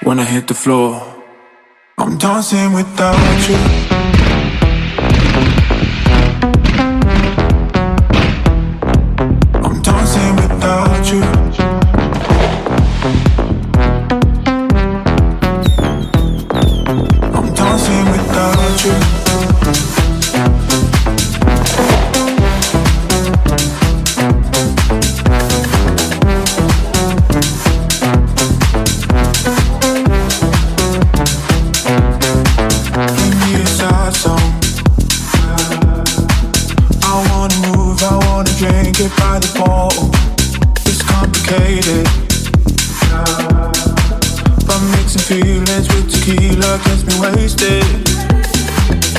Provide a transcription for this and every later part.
When I hit the floor, I'm dancing without you. I'm dancing without you. I'm dancing without you. Drink it by the bowl. It's complicated, but mixing feelings with tequila gets me wasted.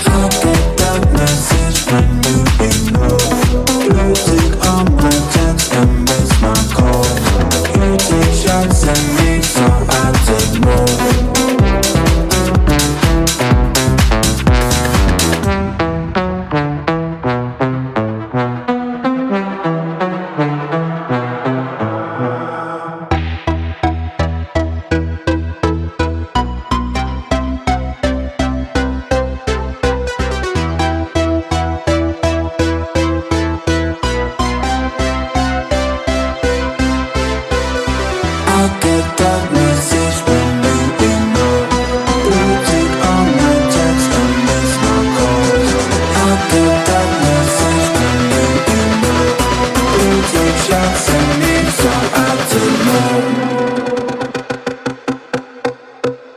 I'll get that message when you ignore. Blue tick on my text and miss my call. You take shots at me, so I take more.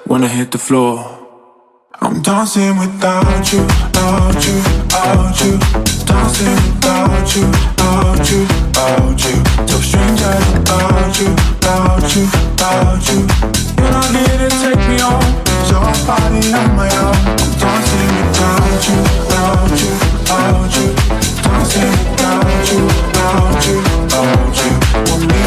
When I hit the floor, I'm dancing without you, without you, without you. Dancing without you, without you, without you. So strangers without you, without you, without you. You're not here to take me on, so I party on my own. I'm dancing without you, without you, without you. Dancing without you, without you, without you. Want me